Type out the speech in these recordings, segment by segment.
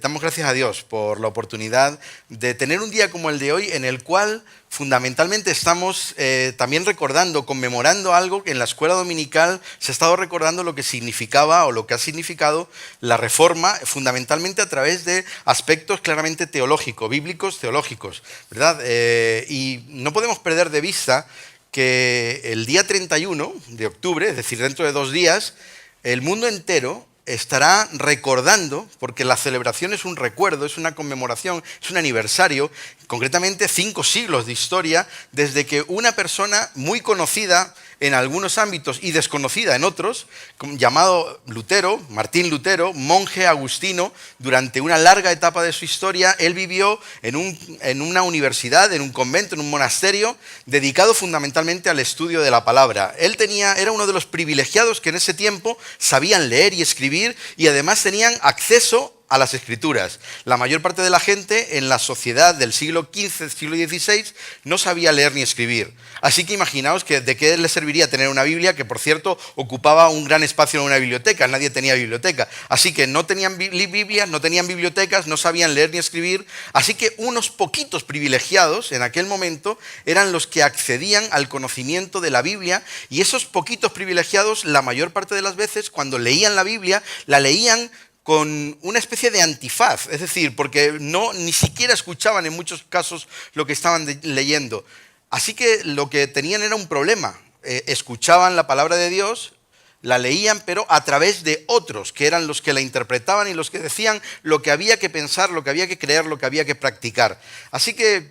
damos gracias a Dios por la oportunidad de tener un día como el de hoy en el cual fundamentalmente estamos también recordando, conmemorando algo que en la escuela dominical se ha estado recordando lo que significaba o lo que ha significado la Reforma, fundamentalmente a través de aspectos claramente teológicos, bíblicos teológicos, ¿verdad? Y no podemos perder de vista que el día 31 de octubre, es decir, dentro de 2 días, el mundo entero estará recordando, porque la celebración es un recuerdo, es una conmemoración, es un aniversario, concretamente 5 siglos de historia, desde que una persona muy conocida en algunos ámbitos y desconocida en otros, llamado Lutero, Martín Lutero, monje agustino, durante una larga etapa de su historia, él vivió en una universidad, en un convento, en un monasterio, dedicado fundamentalmente al estudio de la palabra. Él era uno de los privilegiados que en ese tiempo sabían leer y escribir y además tenían acceso a las escrituras. La mayor parte de la gente en la sociedad del siglo XV, siglo XVI, no sabía leer ni escribir. Así que imaginaos que de qué les serviría tener una Biblia, que por cierto ocupaba un gran espacio en una biblioteca, nadie tenía biblioteca. Así que no tenían Biblias, no tenían bibliotecas, no sabían leer ni escribir. Así que unos poquitos privilegiados en aquel momento eran los que accedían al conocimiento de la Biblia, y esos poquitos privilegiados, la mayor parte de las veces, cuando leían la Biblia, la leían con una especie de antifaz, es decir, porque ni siquiera escuchaban en muchos casos lo que estaban leyendo. Así que lo que tenían era un problema. Escuchaban la palabra de Dios, la leían, pero a través de otros, que eran los que la interpretaban y los que decían lo que había que pensar, lo que había que creer, lo que había que practicar. Así que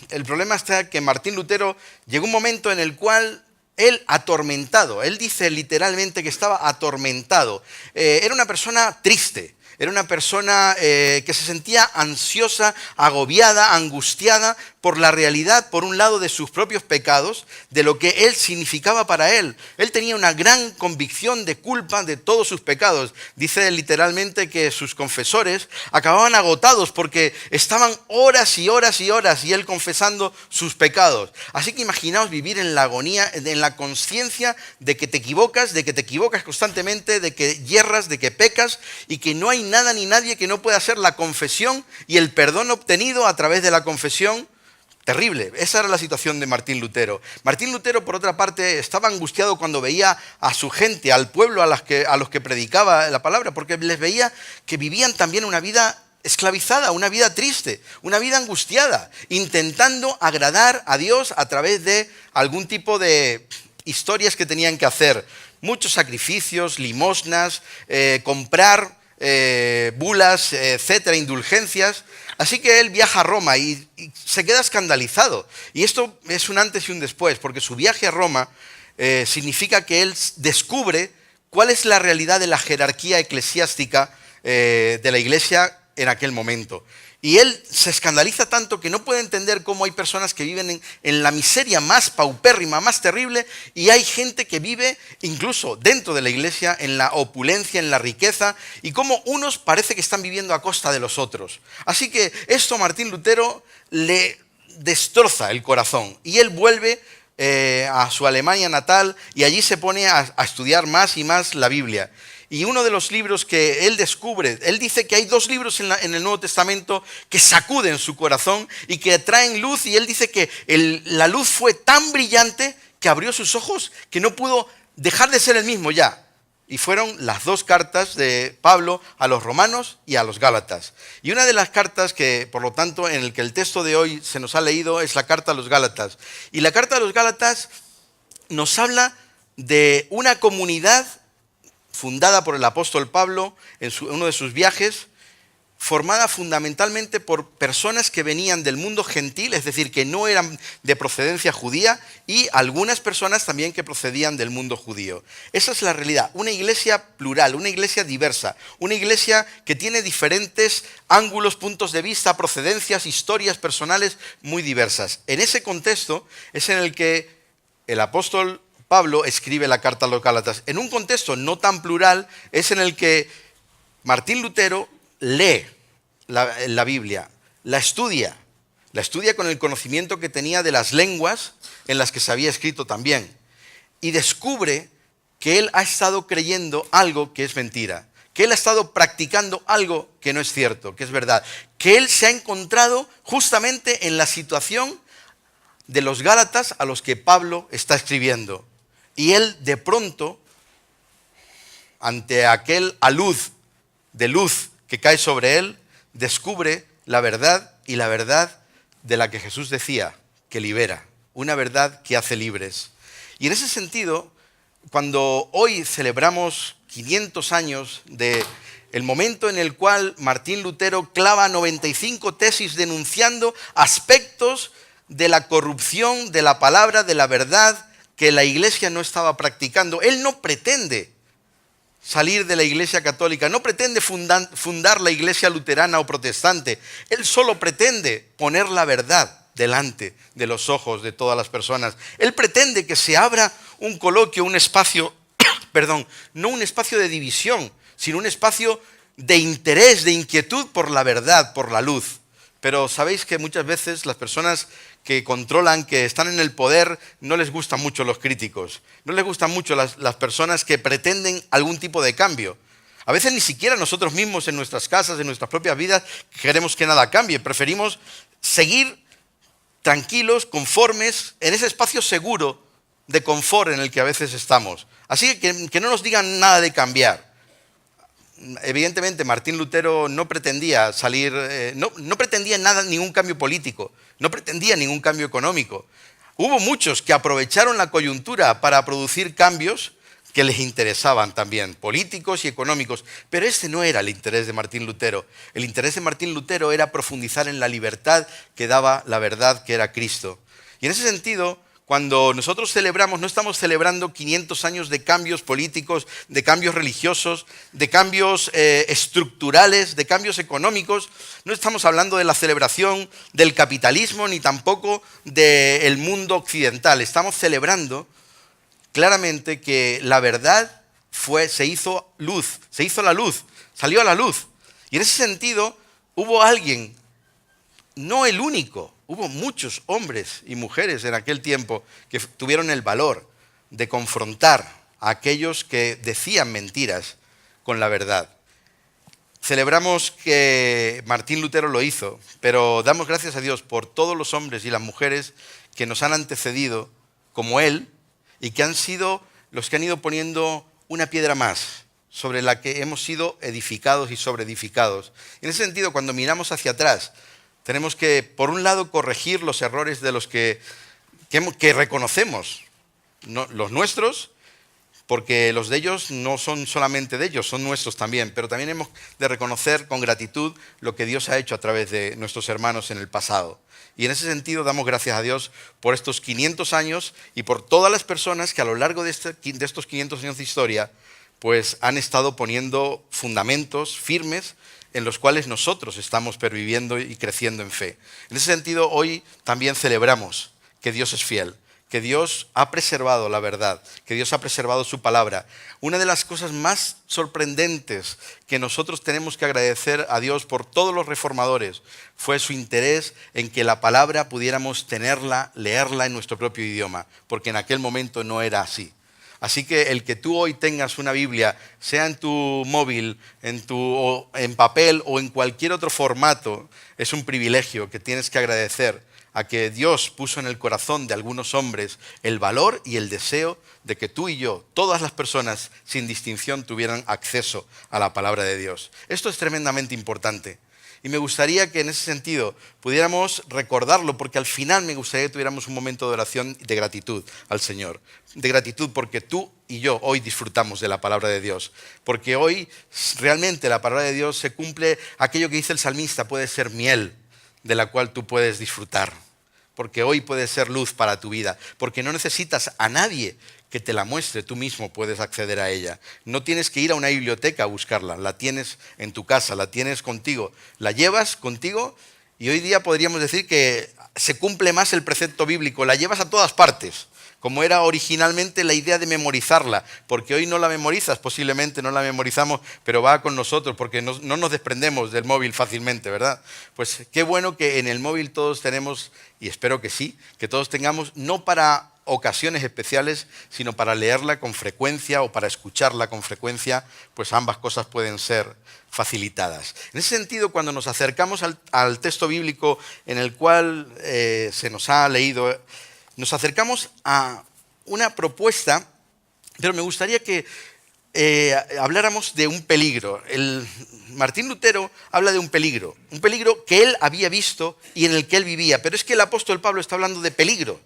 el problema está que Martín Lutero llegó un momento en el cual él atormentado, él dice literalmente que estaba atormentado, era una persona triste, era una persona que se sentía ansiosa, agobiada, angustiada por la realidad, por un lado, de sus propios pecados, de lo que él significaba para él. Él tenía una gran convicción de culpa de todos sus pecados. Dice literalmente que sus confesores acababan agotados porque estaban horas y horas y horas y él confesando sus pecados. Así que imaginaos vivir en la agonía, en la conciencia de que te equivocas constantemente, de que yerras, de que pecas y que no hay nada ni nadie que no pueda hacer la confesión y el perdón obtenido a través de la confesión. Terrible. Esa era la situación de Martín Lutero. Martín Lutero, por otra parte, estaba angustiado cuando veía a su gente, al pueblo a los que predicaba la palabra, porque les veía que vivían también una vida esclavizada, una vida triste, una vida angustiada, intentando agradar a Dios a través de algún tipo de historias que tenían que hacer. Muchos sacrificios, limosnas, comprar bulas, etcétera, indulgencias. Así que él viaja a Roma y se queda escandalizado. Y esto es un antes y un después, porque su viaje a Roma significa que él descubre cuál es la realidad de la jerarquía eclesiástica de la iglesia en aquel momento. Y él se escandaliza tanto que no puede entender cómo hay personas que viven en la miseria más paupérrima, más terrible, y hay gente que vive incluso dentro de la iglesia en la opulencia, en la riqueza, y cómo unos parece que están viviendo a costa de los otros. Así que esto a Martín Lutero le destroza el corazón y él vuelve a su Alemania natal y allí se pone a estudiar más y más la Biblia. Y uno de los libros que él descubre, él dice que hay 2 libros en el Nuevo Testamento que sacuden su corazón y que traen luz, y él dice que la luz fue tan brillante que abrió sus ojos, que no pudo dejar de ser el mismo ya. Y fueron las 2 cartas de Pablo a los romanos y a los gálatas. Y una de las cartas que, por lo tanto, en el que el texto de hoy se nos ha leído es la carta a los gálatas. Y la carta a los gálatas nos habla de una comunidad fundada por el apóstol Pablo en uno de sus viajes, formada fundamentalmente por personas que venían del mundo gentil, es decir, que no eran de procedencia judía, y algunas personas también que procedían del mundo judío. Esa es la realidad, una iglesia plural, una iglesia diversa, una iglesia que tiene diferentes ángulos, puntos de vista, procedencias, historias personales muy diversas. En ese contexto es en el que el apóstol Pablo escribe la carta a los Gálatas. En un contexto no tan plural es en el que Martín Lutero lee la Biblia, la estudia con el conocimiento que tenía de las lenguas en las que se había escrito también, y descubre que él ha estado creyendo algo que es mentira, que él ha estado practicando algo que no es cierto, que es verdad, que él se ha encontrado justamente en la situación de los Gálatas a los que Pablo está escribiendo. Y él de pronto, ante aquel alud de luz que cae sobre él, descubre la verdad, y la verdad de la que Jesús decía, que libera, una verdad que hace libres. Y en ese sentido, cuando hoy celebramos 500 años del momento en el cual Martín Lutero clava 95 tesis denunciando aspectos de la corrupción de la palabra, de la verdad, que la Iglesia no estaba practicando, él no pretende salir de la Iglesia católica, no pretende fundar la Iglesia luterana o protestante, él solo pretende poner la verdad delante de los ojos de todas las personas. Él pretende que se abra un coloquio, un espacio, no un espacio de división, sino un espacio de interés, de inquietud por la verdad, por la luz. Pero sabéis que muchas veces las personas que controlan, que están en el poder, no les gustan mucho los críticos, no les gustan mucho las personas que pretenden algún tipo de cambio. A veces ni siquiera nosotros mismos en nuestras casas, en nuestras propias vidas, queremos que nada cambie. Preferimos seguir tranquilos, conformes, en ese espacio seguro de confort en el que a veces estamos. Así que no nos digan nada de cambiar. Evidentemente Martín Lutero no pretendía salir, no pretendía nada, ningún cambio político, no pretendía ningún cambio económico. Hubo muchos que aprovecharon la coyuntura para producir cambios que les interesaban también, políticos y económicos, pero ese no era el interés de Martín Lutero. El interés de Martín Lutero era profundizar en la libertad que daba la verdad, que era Cristo. Y en ese sentido, cuando nosotros celebramos, no estamos celebrando 500 años de cambios políticos, de cambios religiosos, de cambios estructurales, de cambios económicos. No estamos hablando de la celebración del capitalismo ni tampoco del mundo occidental. Estamos celebrando claramente que la verdad se hizo luz, se hizo la luz, salió a la luz. Y en ese sentido hubo alguien, no el único, hubo muchos hombres y mujeres en aquel tiempo que tuvieron el valor de confrontar a aquellos que decían mentiras con la verdad. Celebramos que Martín Lutero lo hizo, pero damos gracias a Dios por todos los hombres y las mujeres que nos han antecedido como él y que han sido los que han ido poniendo una piedra más sobre la que hemos sido edificados y sobreedificados. En ese sentido, cuando miramos hacia atrás, tenemos que, por un lado, corregir los errores de los que reconocemos, ¿no? Los nuestros, porque los de ellos no son solamente de ellos, son nuestros también, pero también hemos de reconocer con gratitud lo que Dios ha hecho a través de nuestros hermanos en el pasado. Y en ese sentido damos gracias a Dios por estos 500 años y por todas las personas que a lo largo de estos 500 años de historia pues han estado poniendo fundamentos firmes en los cuales nosotros estamos perviviendo y creciendo en fe. En ese sentido, hoy también celebramos que Dios es fiel, que Dios ha preservado la verdad, que Dios ha preservado su palabra. Una de las cosas más sorprendentes que nosotros tenemos que agradecer a Dios por todos los reformadores fue su interés en que la palabra pudiéramos tenerla, leerla en nuestro propio idioma, porque en aquel momento no era así. Así que el que tú hoy tengas una Biblia, sea en tu móvil, en papel o en cualquier otro formato, es un privilegio que tienes que agradecer a que Dios puso en el corazón de algunos hombres el valor y el deseo de que tú y yo, todas las personas sin distinción, tuvieran acceso a la palabra de Dios. Esto es tremendamente importante. Y me gustaría que en ese sentido pudiéramos recordarlo, porque al final me gustaría que tuviéramos un momento de oración de gratitud al Señor. De gratitud porque tú y yo hoy disfrutamos de la palabra de Dios. Porque hoy realmente la palabra de Dios se cumple aquello que dice el salmista, puede ser miel de la cual tú puedes disfrutar. Porque hoy puede ser luz para tu vida. Porque no necesitas a nadie que te la muestre, tú mismo puedes acceder a ella. No tienes que ir a una biblioteca a buscarla, la tienes en tu casa, la tienes contigo, la llevas contigo y hoy día podríamos decir que se cumple más el precepto bíblico, la llevas a todas partes, como era originalmente la idea de memorizarla, porque hoy no la memorizas, posiblemente no la memorizamos, pero va con nosotros porque no nos desprendemos del móvil fácilmente, ¿verdad? Pues qué bueno que en el móvil todos tenemos, y espero que sí, que todos tengamos, no para ocasiones especiales, sino para leerla con frecuencia o para escucharla con frecuencia, pues ambas cosas pueden ser facilitadas. En ese sentido, cuando nos acercamos al texto bíblico en el cual se nos ha leído, nos acercamos a una propuesta, pero me gustaría que habláramos de un peligro. Martín Lutero habla de un peligro que él había visto y en el que él vivía, pero es que el apóstol Pablo está hablando de peligro.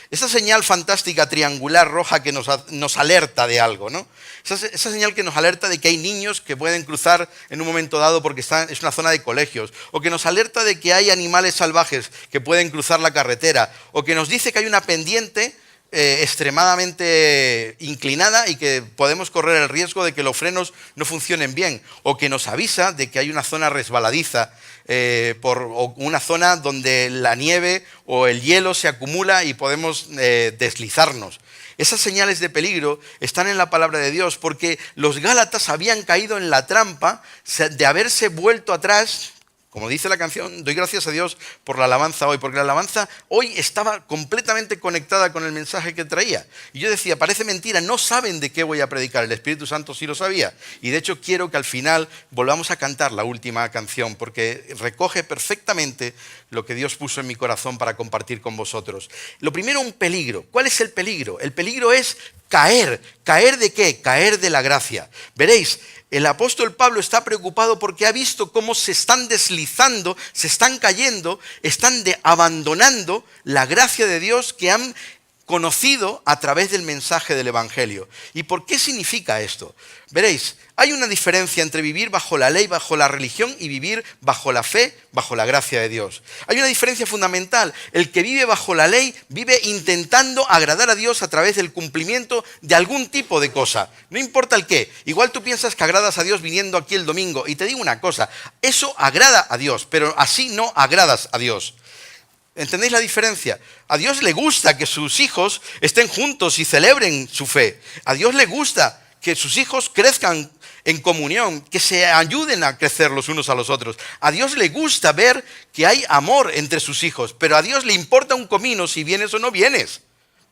Esa señal fantástica triangular roja que nos alerta de algo, ¿no? Esa señal que nos alerta de que hay niños que pueden cruzar en un momento dado porque es una zona de colegios, o que nos alerta de que hay animales salvajes que pueden cruzar la carretera, o que nos dice que hay una pendiente extremadamente inclinada y que podemos correr el riesgo de que los frenos no funcionen bien, o que nos avisa de que hay una zona resbaladiza, o una zona donde la nieve o el hielo se acumula y podemos deslizarnos. Esas señales de peligro están en la palabra de Dios, porque los Gálatas habían caído en la trampa de haberse vuelto atrás. Como dice la canción, doy gracias a Dios por la alabanza hoy, porque la alabanza hoy estaba completamente conectada con el mensaje que traía. Y yo decía, parece mentira, no saben de qué voy a predicar, el Espíritu Santo sí lo sabía. Y de hecho quiero que al final volvamos a cantar la última canción, porque recoge perfectamente lo que Dios puso en mi corazón para compartir con vosotros. Lo primero, un peligro. ¿Cuál es el peligro? El peligro es caer. ¿Caer de qué? Caer de la gracia. Veréis, el apóstol Pablo está preocupado porque ha visto cómo se están deslizando, se están cayendo, están abandonando la gracia de Dios que han conocido a través del mensaje del Evangelio. ¿Y por qué significa esto? Veréis, hay una diferencia entre vivir bajo la ley, bajo la religión, y vivir bajo la fe, bajo la gracia de Dios. Hay una diferencia fundamental. El que vive bajo la ley vive intentando agradar a Dios a través del cumplimiento de algún tipo de cosa. No importa el qué. Igual tú piensas que agradas a Dios viniendo aquí el domingo. Y te digo una cosa, eso agrada a Dios, pero así no agradas a Dios. ¿Entendéis la diferencia? A Dios le gusta que sus hijos estén juntos y celebren su fe. A Dios le gusta que sus hijos crezcan en comunión, que se ayuden a crecer los unos a los otros. A Dios le gusta ver que hay amor entre sus hijos, pero a Dios le importa un comino si vienes o no vienes,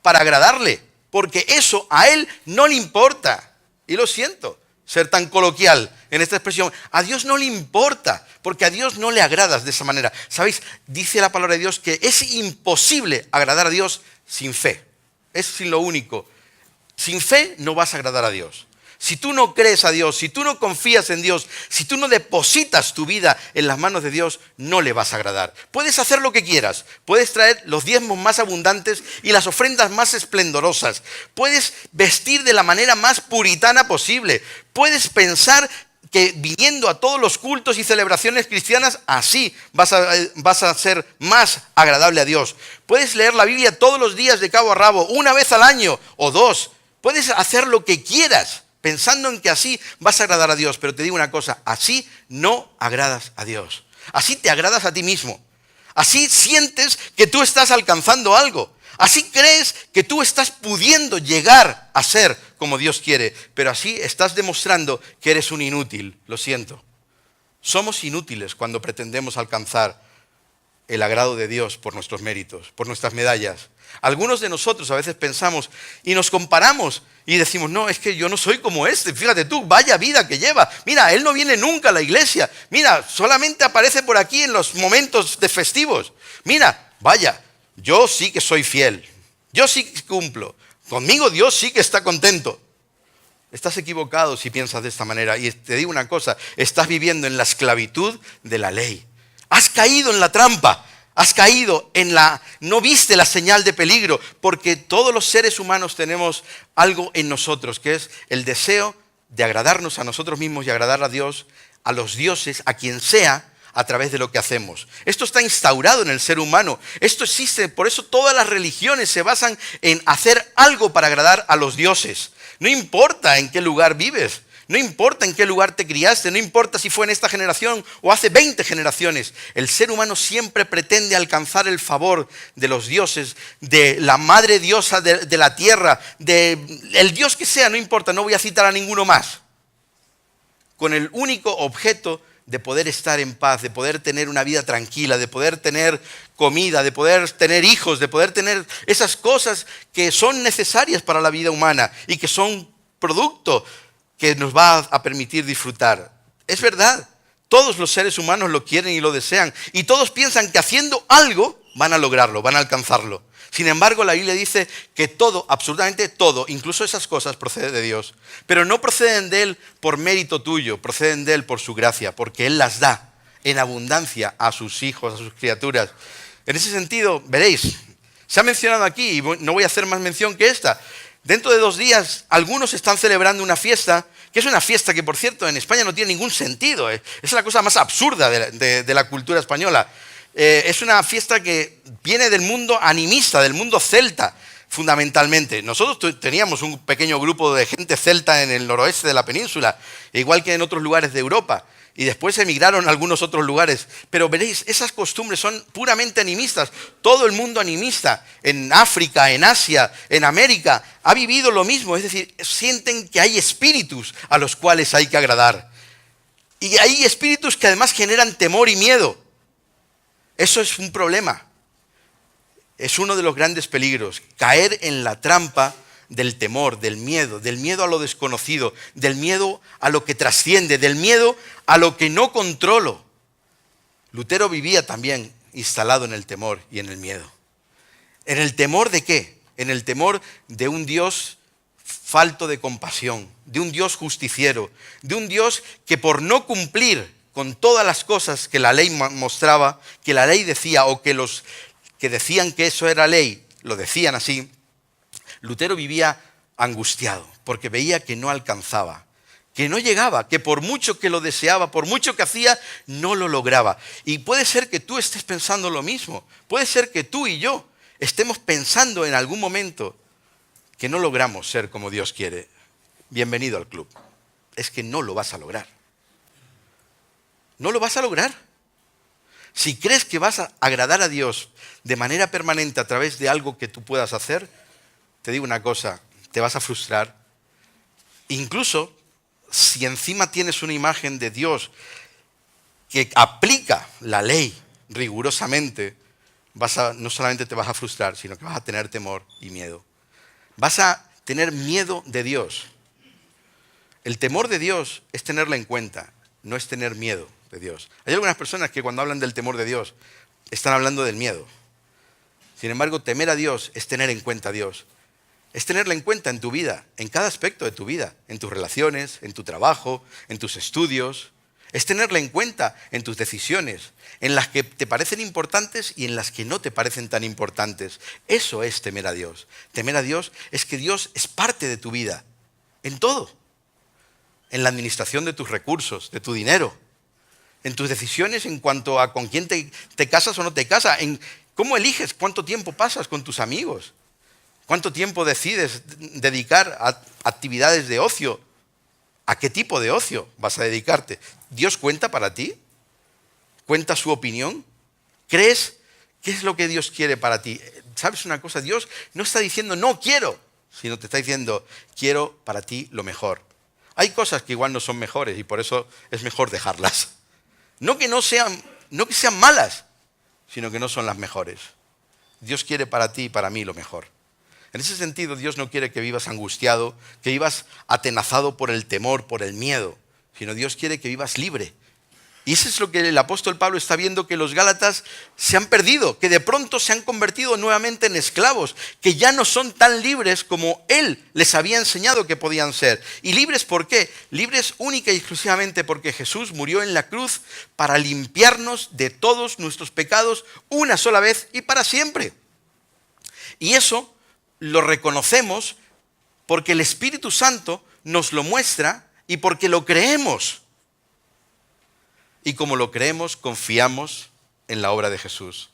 para agradarle, porque eso a Él no le importa. Y lo siento ser tan coloquial en esta expresión. A Dios no le importa, porque a Dios no le agradas de esa manera. ¿Sabéis? Dice la palabra de Dios que es imposible agradar a Dios sin fe. Es sin lo único. Sin fe no vas a agradar a Dios. Si tú no crees a Dios, si tú no confías en Dios, si tú no depositas tu vida en las manos de Dios, no le vas a agradar. Puedes hacer lo que quieras, puedes traer los diezmos más abundantes y las ofrendas más esplendorosas, puedes vestir de la manera más puritana posible, puedes pensar que viniendo a todos los cultos y celebraciones cristianas, así vas a ser más agradable a Dios. Puedes leer la Biblia todos los días de cabo a rabo, una vez al año o dos. Puedes hacer lo que quieras, pensando en que así vas a agradar a Dios. Pero te digo una cosa, así no agradas a Dios. Así te agradas a ti mismo. Así sientes que tú estás alcanzando algo. Así crees que tú estás pudiendo llegar a ser como Dios quiere. Pero así estás demostrando que eres un inútil. Lo siento. Somos inútiles cuando pretendemos alcanzar el agrado de Dios por nuestros méritos, por nuestras medallas. Algunos de nosotros a veces pensamos y nos comparamos y decimos, no, es que yo no soy como este, fíjate tú, vaya vida que lleva. Mira, él no viene nunca a la iglesia. Mira, solamente aparece por aquí en los momentos de festivos. Mira, vaya, yo sí que soy fiel, yo sí que cumplo. Conmigo Dios sí que está contento. Estás equivocado si piensas de esta manera. Y te digo una cosa, estás viviendo en la esclavitud de la ley. Has caído en la trampa. Has caído no viste la señal de peligro, porque todos los seres humanos tenemos algo en nosotros, que es el deseo de agradarnos a nosotros mismos y agradar a Dios, a los dioses, a quien sea, a través de lo que hacemos. Esto está instaurado en el ser humano, esto existe, por eso todas las religiones se basan en hacer algo para agradar a los dioses. No importa en qué lugar vives. No importa en qué lugar te criaste, no importa si fue en esta generación o hace 20 generaciones. El ser humano siempre pretende alcanzar el favor de los dioses, de la madre diosa de la tierra, el dios que sea, no importa, no voy a citar a ninguno más. Con el único objeto de poder estar en paz, de poder tener una vida tranquila, de poder tener comida, de poder tener hijos, de poder tener esas cosas que son necesarias para la vida humana y que son producto que nos va a permitir disfrutar. Es verdad, todos los seres humanos lo quieren y lo desean, y todos piensan que haciendo algo van a lograrlo, van a alcanzarlo. Sin embargo, la Biblia dice que todo, absolutamente todo, incluso esas cosas, procede de Dios. Pero no proceden de Él por mérito tuyo, proceden de Él por su gracia, porque Él las da en abundancia a sus hijos, a sus criaturas. En ese sentido, veréis, se ha mencionado aquí, y no voy a hacer más mención que esta. Dentro de 2 días, algunos están celebrando una fiesta, que es una fiesta que, por cierto, en España no tiene ningún sentido. Es la cosa más absurda de la cultura española. Es una fiesta que viene del mundo animista, del mundo celta, fundamentalmente. Nosotros teníamos un pequeño grupo de gente celta en el noroeste de la península, igual que en otros lugares de Europa, y después emigraron a algunos otros lugares. Pero veréis, esas costumbres son puramente animistas. Todo el mundo animista, en África, en Asia, en América, ha vivido lo mismo. Es decir, sienten que hay espíritus a los cuales hay que agradar. Y hay espíritus que además generan temor y miedo. Eso es un problema. Es uno de los grandes peligros, caer en la trampa del temor, del miedo a lo desconocido, del miedo a lo que trasciende, del miedo a lo que no controlo. Lutero vivía también instalado en el temor y en el miedo. ¿En el temor de qué? En el temor de un Dios falto de compasión, de un Dios justiciero, de un Dios que por no cumplir con todas las cosas que la ley mostraba, que la ley decía, o que los que decían que eso era ley, lo decían así, Lutero vivía angustiado, porque veía que no alcanzaba, que no llegaba, que por mucho que lo deseaba, por mucho que hacía, no lo lograba. Y puede ser que tú estés pensando lo mismo, puede ser que tú y yo estemos pensando en algún momento que no logramos ser como Dios quiere. Bienvenido al club. Es que no lo vas a lograr. No lo vas a lograr. Si crees que vas a agradar a Dios de manera permanente a través de algo que tú puedas hacer, te digo una cosa, te vas a frustrar. Incluso si encima tienes una imagen de Dios que aplica la ley rigurosamente, no solamente te vas a frustrar, sino que vas a tener temor y miedo. Vas a tener miedo de Dios. El temor de Dios es tenerlo en cuenta, no es tener miedo de Dios. Hay algunas personas que cuando hablan del temor de Dios están hablando del miedo. Sin embargo, temer a Dios es tener en cuenta a Dios. Es tenerla en cuenta en tu vida, en cada aspecto de tu vida, en tus relaciones, en tu trabajo, en tus estudios. Es tenerla en cuenta en tus decisiones, en las que te parecen importantes y en las que no te parecen tan importantes. Eso es temer a Dios. Temer a Dios es que Dios es parte de tu vida, en todo. En la administración de tus recursos, de tu dinero, en tus decisiones en cuanto a con quién te casas o no te casas, en cómo eliges, cuánto tiempo pasas con tus amigos, cuánto tiempo decides dedicar a actividades de ocio, a qué tipo de ocio vas a dedicarte. ¿Dios cuenta para ti? ¿Cuenta su opinión? ¿Crees qué es lo que Dios quiere para ti? ¿Sabes una cosa? Dios no está diciendo no quiero, sino te está diciendo quiero para ti lo mejor. Hay cosas que igual no son mejores y por eso es mejor dejarlas. No que sean malas, sino que no son las mejores. Dios quiere para ti y para mí lo mejor. En ese sentido, Dios no quiere que vivas angustiado, que vivas atenazado por el temor, por el miedo, sino Dios quiere que vivas libre. Y eso es lo que el apóstol Pablo está viendo, que los gálatas se han perdido, que de pronto se han convertido nuevamente en esclavos, que ya no son tan libres como él les había enseñado que podían ser. ¿Y libres por qué? Libres única y exclusivamente porque Jesús murió en la cruz para limpiarnos de todos nuestros pecados una sola vez y para siempre. Y eso lo reconocemos porque el Espíritu Santo nos lo muestra y porque lo creemos. Y como lo creemos, confiamos en la obra de Jesús.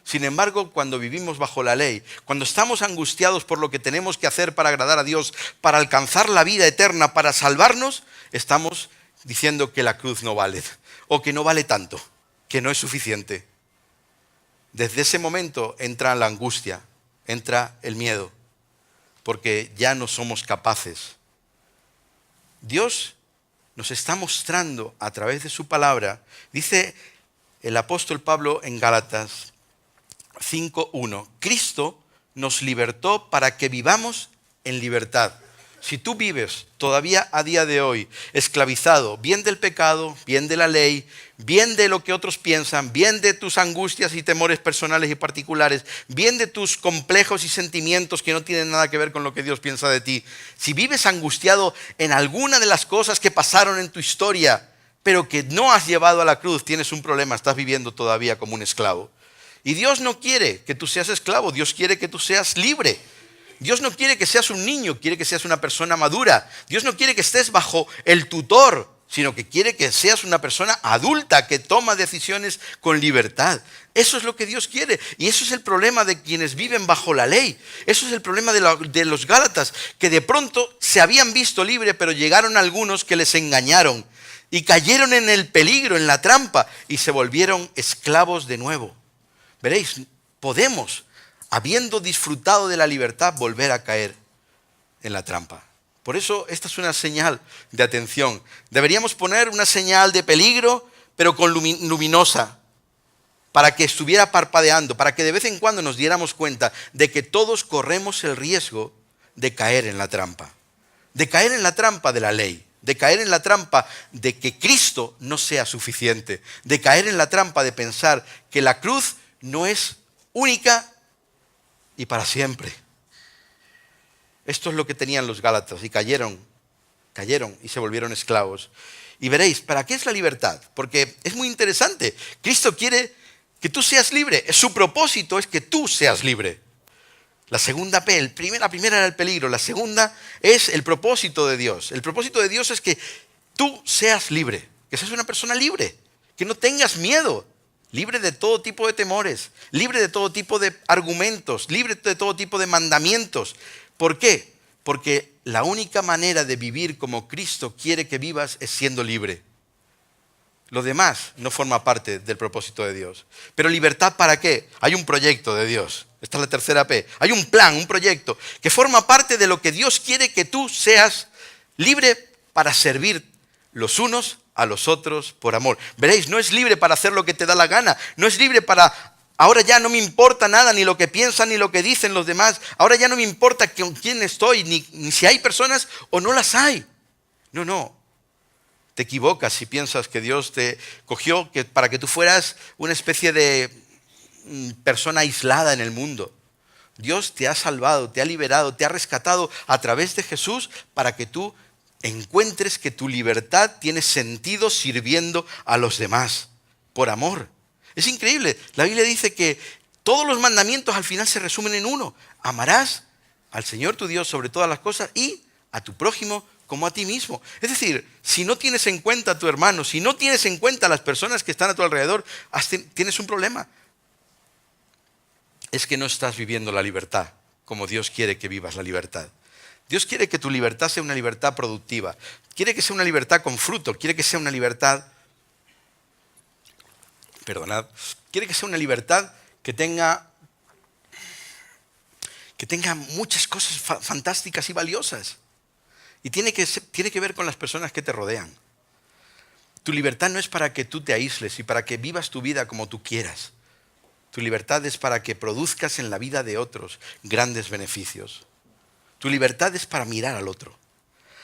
Sin embargo, cuando vivimos bajo la ley, cuando estamos angustiados por lo que tenemos que hacer para agradar a Dios, para alcanzar la vida eterna, para salvarnos, estamos diciendo que la cruz no vale, o que no vale tanto, que no es suficiente. Desde ese momento entra la angustia, entra el miedo, porque ya no somos capaces. Dios nos está mostrando a través de su palabra. Dice el apóstol Pablo en Gálatas 5:1, Cristo nos libertó para que vivamos en libertad. Si tú vives todavía a día de hoy esclavizado, bien del pecado, bien de la ley, bien de lo que otros piensan, bien de tus angustias y temores personales y particulares, bien de tus complejos y sentimientos que no tienen nada que ver con lo que Dios piensa de ti, si vives angustiado en alguna de las cosas que pasaron en tu historia, pero que no has llevado a la cruz, tienes un problema, estás viviendo todavía como un esclavo. Y Dios no quiere que tú seas esclavo, Dios quiere que tú seas libre. Dios no quiere que seas un niño, quiere que seas una persona madura. Dios no quiere que estés bajo el tutor, sino que quiere que seas una persona adulta que toma decisiones con libertad. Eso es lo que Dios quiere. Y eso es el problema de quienes viven bajo la ley. Eso es el problema de los Gálatas, que de pronto se habían visto libres, pero llegaron algunos que les engañaron y cayeron en el peligro, en la trampa, y se volvieron esclavos de nuevo. Veréis, podemos, habiendo disfrutado de la libertad, volver a caer en la trampa. Por eso esta es una señal de atención. Deberíamos poner una señal de peligro, pero con luminosa, para que estuviera parpadeando, para que de vez en cuando nos diéramos cuenta de que todos corremos el riesgo de caer en la trampa. De caer en la trampa de la ley, de caer en la trampa de que Cristo no sea suficiente, de caer en la trampa de pensar que la cruz no es única y para siempre. Esto es lo que tenían los Gálatas y cayeron y se volvieron esclavos. Y veréis, ¿para qué es la libertad? Porque es muy interesante. Cristo quiere que tú seas libre. Su propósito es que tú seas libre. La segunda P, la primera era el peligro, la segunda es el propósito de Dios. El propósito de Dios es que tú seas libre, que seas una persona libre, que no tengas miedo. Libre de todo tipo de temores, libre de todo tipo de argumentos, libre de todo tipo de mandamientos. ¿Por qué? Porque la única manera de vivir como Cristo quiere que vivas es siendo libre. Lo demás no forma parte del propósito de Dios. Pero libertad, ¿para qué? Hay un proyecto de Dios. Esta es la tercera P. Hay un plan, un proyecto que forma parte de lo que Dios quiere que tú seas libre para servir los unos a los otros por amor. Veréis, no es libre para hacer lo que te da la gana. No es libre para, ahora ya no me importa nada, ni lo que piensan, ni lo que dicen los demás. Ahora ya no me importa con quién estoy, ni si hay personas o no las hay. No. Te equivocas si piensas que Dios te cogió para que tú fueras una especie de persona aislada en el mundo. Dios te ha salvado, te ha liberado, te ha rescatado a través de Jesús para que tú encuentres que tu libertad tiene sentido sirviendo a los demás, por amor. Es increíble. La Biblia dice que todos los mandamientos al final se resumen en uno. Amarás al Señor tu Dios sobre todas las cosas y a tu prójimo como a ti mismo. Es decir, si no tienes en cuenta a tu hermano, si no tienes en cuenta a las personas que están a tu alrededor, tienes un problema. Es que no estás viviendo la libertad como Dios quiere que vivas la libertad. Dios quiere que tu libertad sea una libertad productiva. Quiere que sea una libertad con fruto. Quiere que sea una libertad, quiere que sea una libertad que tenga muchas cosas fantásticas y valiosas. Y tiene que ver con las personas que te rodean. Tu libertad no es para que tú te aísles y para que vivas tu vida como tú quieras. Tu libertad es para que produzcas en la vida de otros grandes beneficios. Tu libertad es para mirar al otro.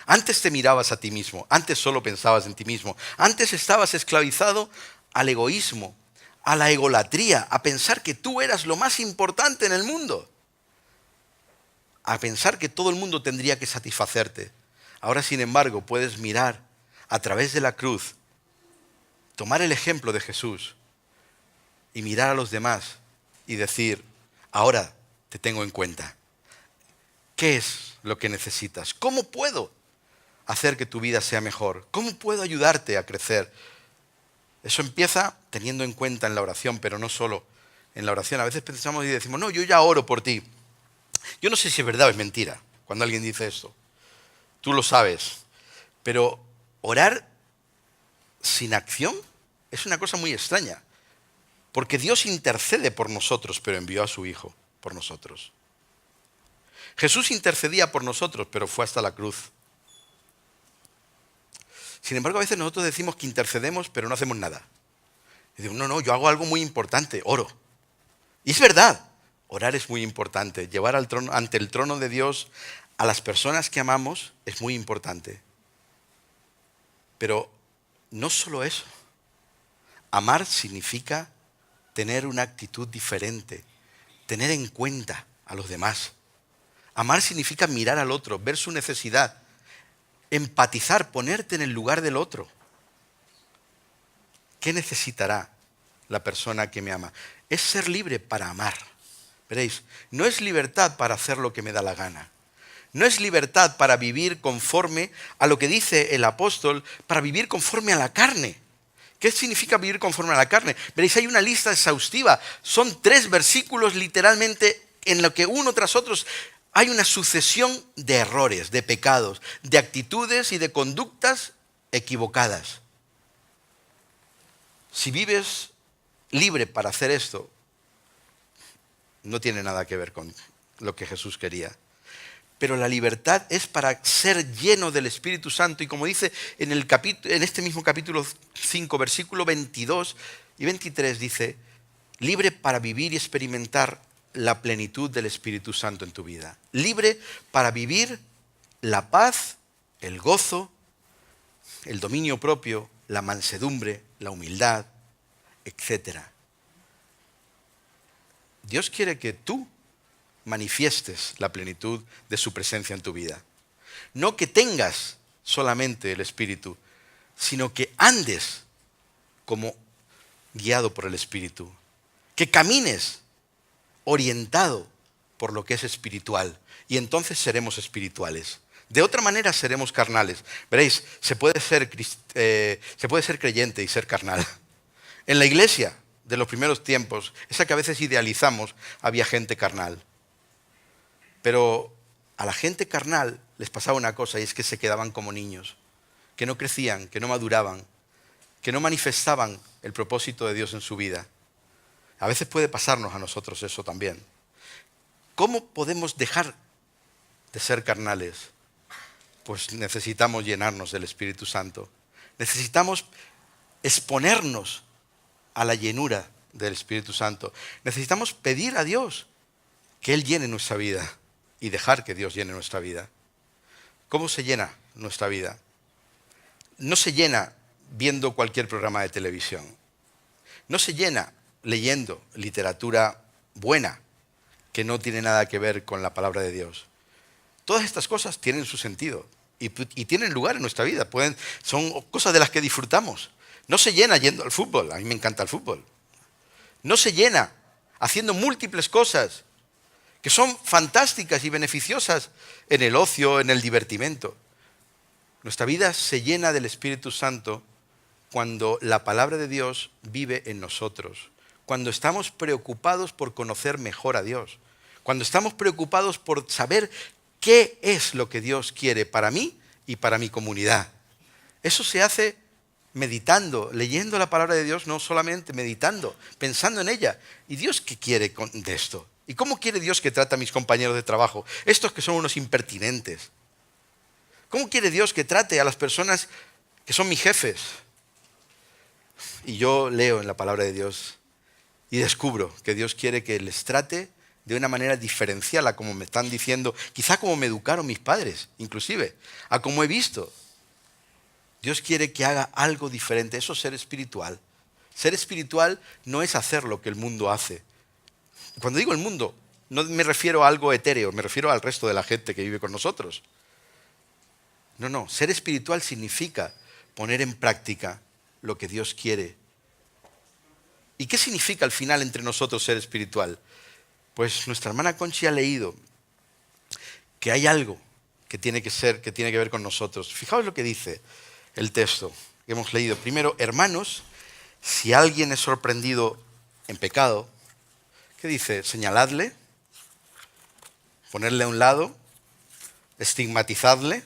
Antes te mirabas a ti mismo, antes solo pensabas en ti mismo, antes estabas esclavizado al egoísmo, a la egolatría, a pensar que tú eras lo más importante en el mundo, a pensar que todo el mundo tendría que satisfacerte. Ahora, sin embargo, puedes mirar a través de la cruz, tomar el ejemplo de Jesús y mirar a los demás y decir, ahora te tengo en cuenta. ¿Qué es lo que necesitas? ¿Cómo puedo hacer que tu vida sea mejor? ¿Cómo puedo ayudarte a crecer? Eso empieza teniendo en cuenta en la oración, pero no solo en la oración. A veces pensamos y decimos, no, yo ya oro por ti. Yo no sé si es verdad o es mentira cuando alguien dice esto. Tú lo sabes. Pero orar sin acción es una cosa muy extraña. Porque Dios intercede por nosotros, pero envió a su Hijo por nosotros. Jesús intercedía por nosotros, pero fue hasta la cruz. Sin embargo, a veces nosotros decimos que intercedemos, pero no hacemos nada. Y digo, no, yo hago algo muy importante, oro. Y es verdad, orar es muy importante. Llevar ante el trono de Dios a las personas que amamos es muy importante. Pero no solo eso. Amar significa tener una actitud diferente, tener en cuenta a los demás. Amar significa mirar al otro, ver su necesidad, empatizar, ponerte en el lugar del otro. ¿Qué necesitará la persona que me ama? Es ser libre para amar. Veréis, no es libertad para hacer lo que me da la gana. No es libertad para vivir conforme a lo que dice el apóstol, para vivir conforme a la carne. ¿Qué significa vivir conforme a la carne? Veréis, hay una lista exhaustiva. Son 3 versículos literalmente en lo que uno tras otro hay una sucesión de errores, de pecados, de actitudes y de conductas equivocadas. Si vives libre para hacer esto, no tiene nada que ver con lo que Jesús quería. Pero la libertad es para ser lleno del Espíritu Santo. Y como dice en este mismo capítulo 5, versículo 22 y 23, dice, libre para vivir y experimentar la plenitud del Espíritu Santo en tu vida. Libre para vivir la paz, el gozo, el dominio propio, la mansedumbre, la humildad, etc. Dios quiere que tú manifiestes la plenitud de su presencia en tu vida. No que tengas solamente el Espíritu, sino que andes como guiado por el Espíritu. Que camines orientado por lo que es espiritual. Y entonces seremos espirituales. De otra manera seremos carnales. Veréis, se puede ser creyente y ser carnal. En la iglesia de los primeros tiempos, esa que a veces idealizamos, había gente carnal. Pero a la gente carnal les pasaba una cosa, y es que se quedaban como niños, que no crecían, que no maduraban, que no manifestaban el propósito de Dios en su vida. A veces puede pasarnos a nosotros eso también. ¿Cómo podemos dejar de ser carnales? Pues necesitamos llenarnos del Espíritu Santo. Necesitamos exponernos a la llenura del Espíritu Santo. Necesitamos pedir a Dios que Él llene nuestra vida y dejar que Dios llene nuestra vida. ¿Cómo se llena nuestra vida? No se llena viendo cualquier programa de televisión. No se llena leyendo literatura buena que no tiene nada que ver con la palabra de Dios. Todas estas cosas tienen su sentido y tienen lugar en nuestra vida. Son cosas de las que disfrutamos. No se llena yendo al fútbol. A mí me encanta el fútbol. No se llena haciendo múltiples cosas que son fantásticas y beneficiosas en el ocio, en el divertimento. Nuestra vida se llena del Espíritu Santo cuando la palabra de Dios vive en nosotros, cuando estamos preocupados por conocer mejor a Dios, cuando estamos preocupados por saber qué es lo que Dios quiere para mí y para mi comunidad. Eso se hace meditando, leyendo la palabra de Dios, no solamente meditando, pensando en ella. ¿Y Dios qué quiere de esto? ¿Y cómo quiere Dios que trate a mis compañeros de trabajo? Estos que son unos impertinentes. ¿Cómo quiere Dios que trate a las personas que son mis jefes? Y yo leo en la palabra de Dios y descubro que Dios quiere que les trate de una manera diferencial a como me están diciendo, quizá como me educaron mis padres, inclusive, a como he visto. Dios quiere que haga algo diferente. Eso es ser espiritual. Ser espiritual no es hacer lo que el mundo hace. Cuando digo el mundo, no me refiero a algo etéreo, me refiero al resto de la gente que vive con nosotros. No, ser espiritual significa poner en práctica lo que Dios quiere. ¿Y qué significa al final entre nosotros ser espiritual? Pues nuestra hermana Conchi ha leído que hay algo que tiene que ver con nosotros. Fijaos lo que dice el texto que hemos leído. Primero, hermanos, si alguien es sorprendido en pecado, ¿qué dice? Señaladle, ponerle a un lado, estigmatizadle,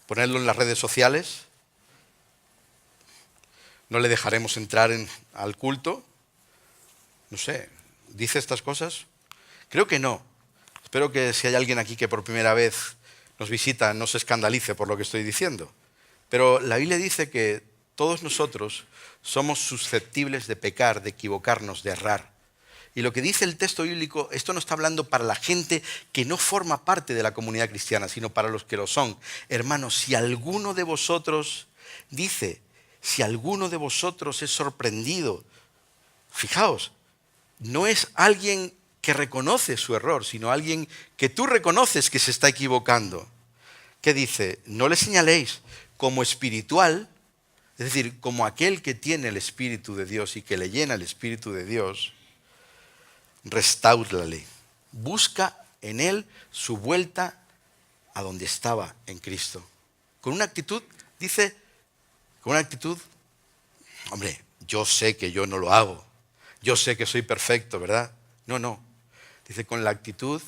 ponerlo en las redes sociales. No le dejaremos entrar al culto. No sé, ¿dice estas cosas? Creo que no. Espero que si hay alguien aquí que por primera vez nos visita no se escandalice por lo que estoy diciendo. Pero la Biblia dice que todos nosotros somos susceptibles de pecar, de equivocarnos, de errar. Y lo que dice el texto bíblico, esto no está hablando para la gente que no forma parte de la comunidad cristiana, sino para los que lo son. Hermanos, si alguno de vosotros, dice, si alguno de vosotros es sorprendido, fijaos, no es alguien que reconoce su error, sino alguien que tú reconoces que se está equivocando. ¿Qué dice? No le señaléis como espiritual, es decir, como aquel que tiene el Espíritu de Dios y que le llena el Espíritu de Dios, restáurale. Busca en él su vuelta a donde estaba en Cristo. Con una actitud, dice, con una actitud, hombre, yo sé que yo no lo hago. Yo sé que soy perfecto, ¿verdad? No. Dice, con la actitud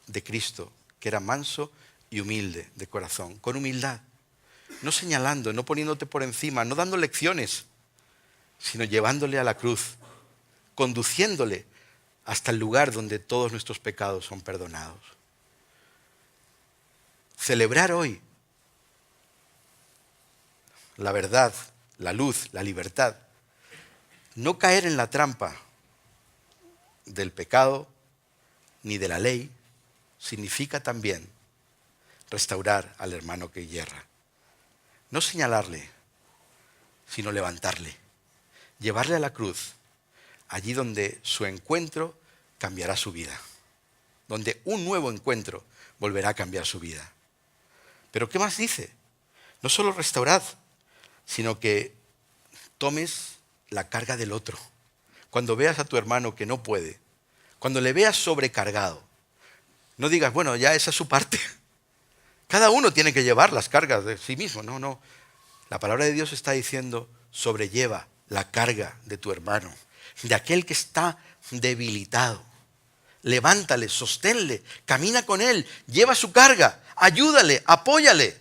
de Cristo, que era manso y humilde de corazón, con humildad. No señalando, no poniéndote por encima, no dando lecciones, sino llevándole a la cruz, conduciéndole hasta el lugar donde todos nuestros pecados son perdonados. Celebrar hoy la verdad, la luz, la libertad. No caer en la trampa del pecado ni de la ley significa también restaurar al hermano que yerra. No señalarle, sino levantarle, llevarle a la cruz, allí donde su encuentro cambiará su vida, donde un nuevo encuentro volverá a cambiar su vida. Pero ¿qué más dice? No solo restaurad, sino que tomes la carga del otro. Cuando veas a tu hermano que no puede, cuando le veas sobrecargado, no digas, bueno, ya esa es su parte. Cada uno tiene que llevar las cargas de sí mismo. No. La palabra de Dios está diciendo, sobrelleva la carga de tu hermano, de aquel que está debilitado. Levántale, sosténle, camina con él, lleva su carga, ayúdale, apóyale.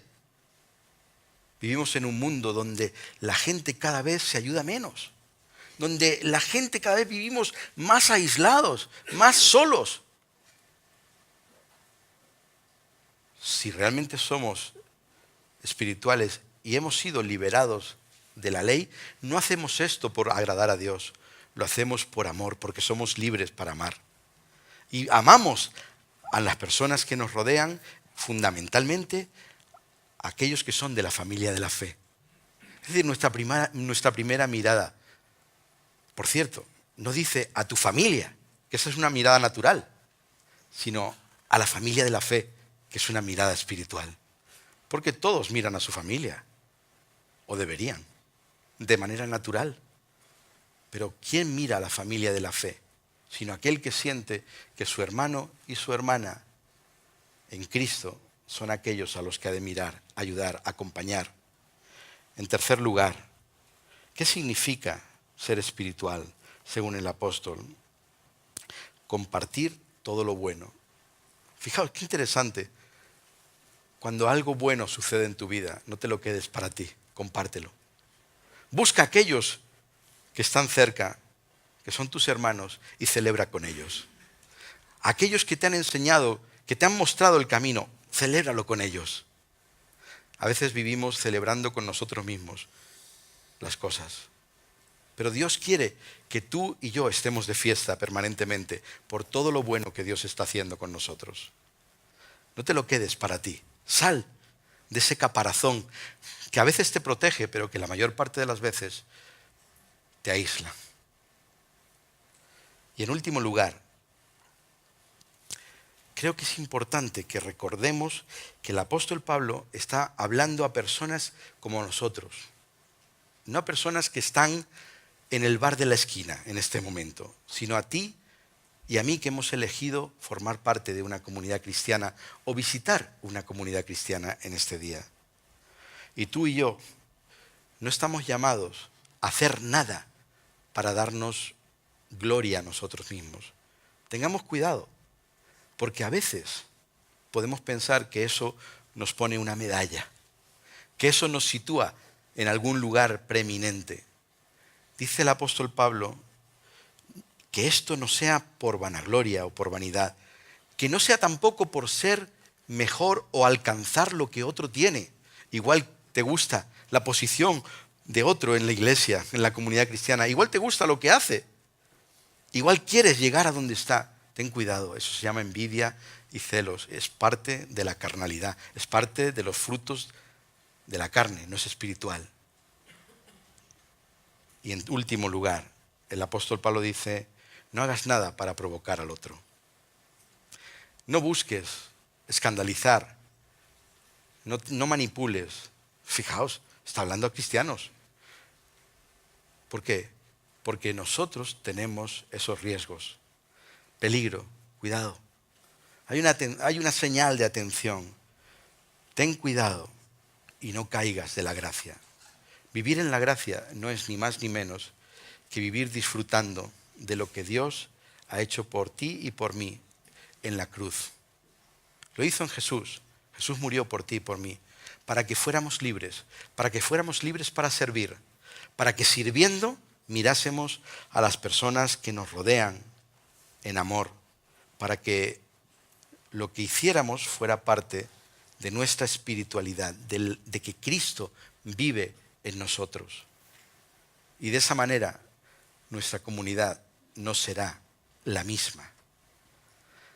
Vivimos en un mundo donde la gente cada vez se ayuda menos, donde la gente cada vez vivimos más aislados, más solos. Si realmente somos espirituales y hemos sido liberados de la ley, no hacemos esto por agradar a Dios, lo hacemos por amor, porque somos libres para amar. Y amamos a las personas que nos rodean, fundamentalmente a aquellos que son de la familia de la fe. Es decir, nuestra primera mirada, por cierto, no dice a tu familia, que esa es una mirada natural, sino a la familia de la fe, que es una mirada espiritual. Porque todos miran a su familia, o deberían, de manera natural. Pero ¿quién mira a la familia de la fe? Sino aquel que siente que su hermano y su hermana en Cristo son aquellos a los que ha de mirar, ayudar, acompañar. En tercer lugar, ¿qué significa ser espiritual según el apóstol? Compartir todo lo bueno. Fijaos, qué interesante. Cuando algo bueno sucede en tu vida, no te lo quedes para ti, compártelo. Busca a aquellos que están cerca, que son tus hermanos, y celebra con ellos. Aquellos que te han enseñado, que te han mostrado el camino, celébralo con ellos. A veces vivimos celebrando con nosotros mismos las cosas. Pero Dios quiere que tú y yo estemos de fiesta permanentemente por todo lo bueno que Dios está haciendo con nosotros. No te lo quedes para ti. Sal de ese caparazón que a veces te protege, pero que la mayor parte de las veces te aísla. Y en último lugar, creo que es importante que recordemos que el apóstol Pablo está hablando a personas como nosotros, no a personas que están en el bar de la esquina en este momento, sino a ti y a mí que hemos elegido formar parte de una comunidad cristiana o visitar una comunidad cristiana en este día. Y tú y yo no estamos llamados a hacer nada para darnos gloria a nosotros mismos. Tengamos cuidado, porque a veces podemos pensar que eso nos pone una medalla, que eso nos sitúa en algún lugar preeminente. Dice el apóstol Pablo que esto no sea por vanagloria o por vanidad, que no sea tampoco por ser mejor o alcanzar lo que otro tiene. Igual te gusta la posición de otro en la iglesia, en la comunidad cristiana. Igual te gusta lo que hace. Igual quieres llegar a donde está. Ten cuidado, eso se llama envidia y celos. Es parte de la carnalidad, es parte de los frutos de la carne, no es espiritual. Y en último lugar, el apóstol Pablo dice, no hagas nada para provocar al otro. No busques escandalizar, no manipules. Fijaos, está hablando a cristianos. ¿Por qué? Porque nosotros tenemos esos riesgos. Peligro, cuidado. Hay una señal de atención. Ten cuidado y no caigas de la gracia. Vivir en la gracia no es ni más ni menos que vivir disfrutando de lo que Dios ha hecho por ti y por mí en la cruz. Lo hizo en Jesús. Jesús murió por ti y por mí, para que fuéramos libres para servir, para que sirviendo mirásemos a las personas que nos rodean en amor, para que lo que hiciéramos fuera parte de nuestra espiritualidad, de que Cristo vive en nosotros. Y de esa manera nuestra comunidad no será la misma.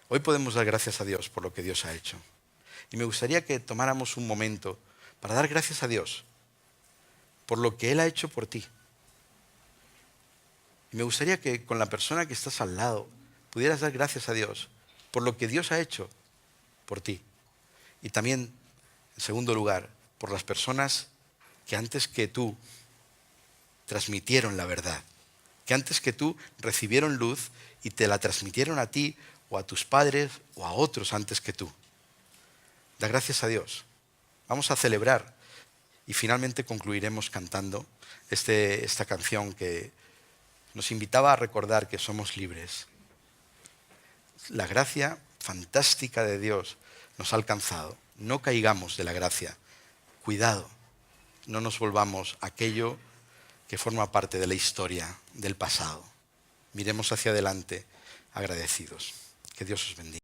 Hoy podemos dar gracias a Dios por lo que Dios ha hecho. Y me gustaría que tomáramos un momento para dar gracias a Dios por lo que Él ha hecho por ti. Y me gustaría que con la persona que estás al lado pudieras dar gracias a Dios por lo que Dios ha hecho por ti. Y también, en segundo lugar, por las personas que antes que tú transmitieron la verdad, que antes que tú recibieron luz y te la transmitieron a ti o a tus padres o a otros antes que tú. Da gracias a Dios. Vamos a celebrar y finalmente concluiremos cantando esta canción que nos invitaba a recordar que somos libres. La gracia fantástica de Dios nos ha alcanzado. No caigamos de la gracia. Cuidado, no nos volvamos aquello que forma parte de la historia del pasado. Miremos hacia adelante agradecidos. Que Dios os bendiga.